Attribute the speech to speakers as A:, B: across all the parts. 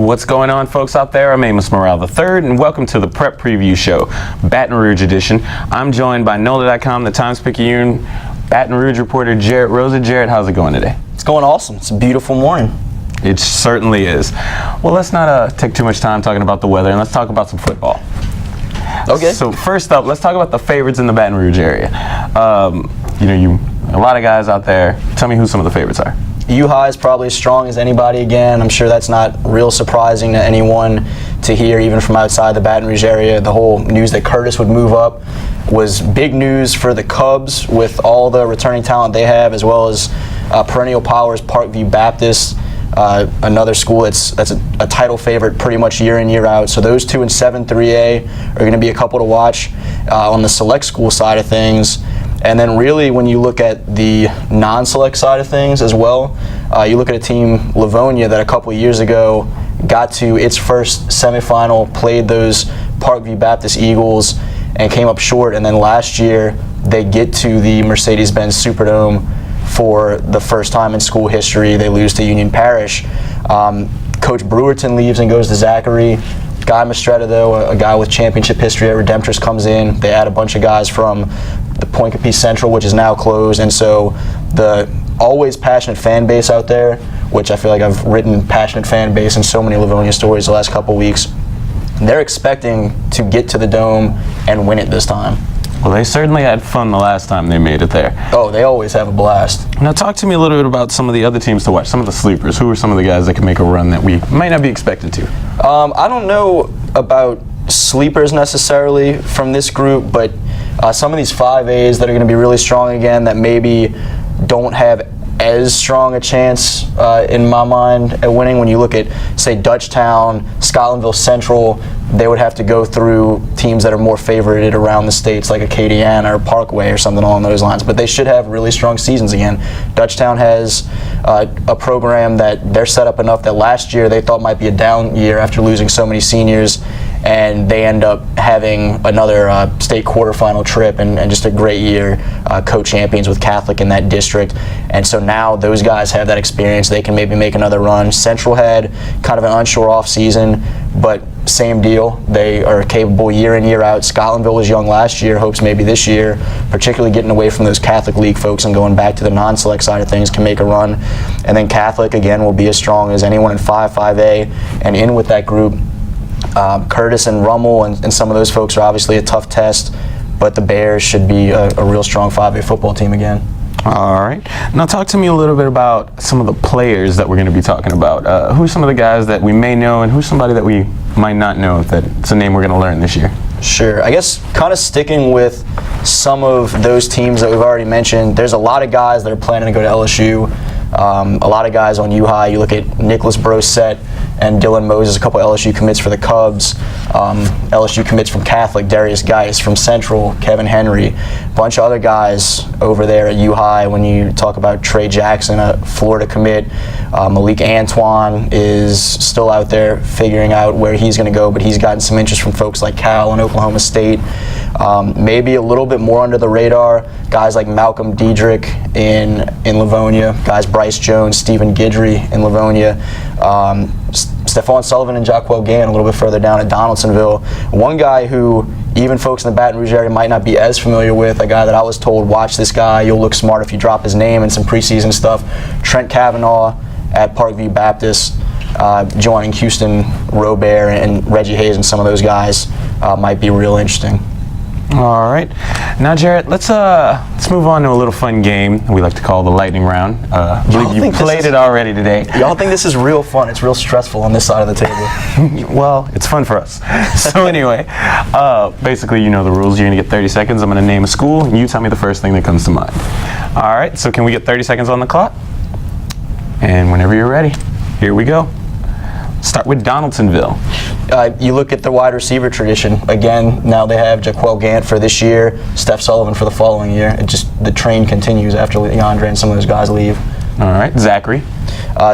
A: What's going on, folks out there? I'm Amos III, and welcome to the Prep Preview Show, Baton Rouge edition. I'm joined by NOLA.com, the Times-Picayune Baton Rouge reporter, Jerit. Jerit, how's it going today?
B: It's going awesome. It's a beautiful morning.
A: It certainly is. Well, let's not take too much time talking about the weather, and let's talk about some football.
B: Okay.
A: So first up, let's talk about the favorites in the Baton Rouge area. A lot of guys out there. Tell me who some of the favorites are.
B: U-High is probably as strong as anybody again. I'm sure that's not real surprising to anyone to hear, even from outside the Baton Rouge area. The whole news that Curtis would move up was big news for the Cubs with all the returning talent they have, as well as perennial powers Parkview Baptist, another school that's a title favorite pretty much year in, year out. So those two in 7-3A are going to be a couple to watch on the select school side of things. And then really when you look at the non-select side of things as well, you look at a team, Livonia, that a couple of years ago got to its first semifinal, played those Parkview Baptist Eagles, and came up short. And then last year they get to the Mercedes-Benz Superdome for the first time in school history. They lose to Union Parish. Coach Brewerton leaves and goes to Zachary. Guy Mastretta, though, a guy with championship history at Redemptress, comes in. They add a bunch of guys from the Point Capiz Central, which is now closed, and so the always passionate fan base out there, which I feel like I've written passionate fan base in so many Livonia stories the last couple weeks, they're expecting to get to the Dome and win it this time.
A: Well, they certainly had fun the last time they made it there.
B: Oh, they always have a blast.
A: Now talk to me a little bit about some of the other teams to watch, some of the sleepers. Who are some of the guys that can make a run that we might not be expected to?
B: I don't know about sleepers necessarily from this group, but some of these 5As that are going to be really strong again that maybe don't have as strong a chance in my mind at winning. When you look at, say, Dutchtown, Scotlandville Central, they would have to go through teams that are more favorited around the states, like Acadiana or Parkway or something along those lines. But they should have really strong seasons again. Dutchtown has a program that they're set up enough that last year they thought might be a down year after losing so many seniors, and they end up having another state quarterfinal trip and just a great year, co-champions with Catholic in that district. And so now those guys have that experience. They can maybe make another run. Central had kind of an unsure off season, but same deal. They are capable year in, year out. Scotlandville was young last year, hopes maybe this year, particularly getting away from those Catholic League folks and going back to the non-select side of things, can make a run. And then Catholic, again, will be as strong as anyone in 5A. And in with that group, Curtis and Rummel and some of those folks are obviously a tough test, but the Bears should be a real strong 5A football team again.
A: All right. Now talk to me a little bit about some of the players that we're going to be talking about. Who's some of the guys that we may know, and who's somebody that we might not know that it's a name we're going to learn this year?
B: Sure. I guess kind of sticking with some of those teams that we've already mentioned, there's a lot of guys that are planning to go to LSU. A lot of guys on U-High. You look at Nicholas Brosette and Dylan Moses, a couple LSU commits for the Cubs. LSU commits from Catholic, Darius Geis from Central, Kevin Henry. A bunch of other guys over there at U-High. When you talk about Trey Jackson, a Florida commit, Malik Antoine is still out there figuring out where he's going to go, but he's gotten some interest from folks like Cal and Oklahoma State. Maybe a little bit more under the radar, guys like Malcolm Diedrich in Livonia, guys Bryce Jones, Stephen Guidry in Livonia, Stephon Sullivan and Jaquel Gann a little bit further down at Donaldsonville. One guy who even folks in the Baton Rouge area might not be as familiar with, a guy that I was told, watch this guy, you'll look smart if you drop his name in some preseason stuff, Trent Kavanaugh at Parkview Baptist, joining Houston Robert and Reggie Hayes, and some of those guys might be real interesting.
A: All right. Now, Jerit, let's move on to a little fun game we like to call the lightning round. I believe you played it already today.
B: Y'all think this is real fun? It's real stressful on this side of the table.
A: Well, it's fun for us. So anyway, basically you know the rules. You're going to get 30 seconds. I'm going to name a school, and you tell me the first thing that comes to mind. All right. So can we get 30 seconds on the clock? And whenever you're ready, here we go. Start with Donaldsonville.
B: You look at the wide receiver tradition. Again, now they have Jaquel Gann for this year, Steph Sullivan for the following year. The train continues after Leandre and some of those guys leave.
A: All right, Zachary.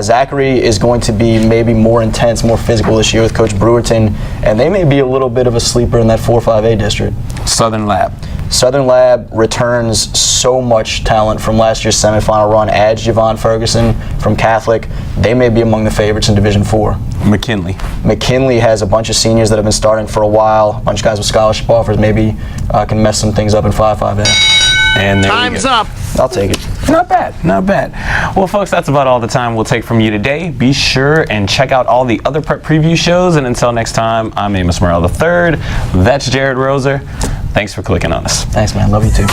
B: Zachary is going to be maybe more intense, more physical this year with Coach Brewerton, and they may be a little bit of a sleeper in that 4-5A district.
A: Southern Lab.
B: Southern Lab returns so much talent from last year's semifinal run. Adds Javon Ferguson from Catholic. They may be among the favorites in Division IV. McKinley has a bunch of seniors that have been starting for a while. A bunch of guys with scholarship offers maybe can mess some things up in 5.5A.
A: And there
C: Time's up.
B: I'll take it.
A: Not bad, not bad. Well, folks, that's about all the time we'll take from you today. Be sure and check out all the other prep preview shows. And until next time, I'm Amos Morrell III. That's Jerit Roser. Thanks for clicking on us.
B: Thanks, man. Love you too.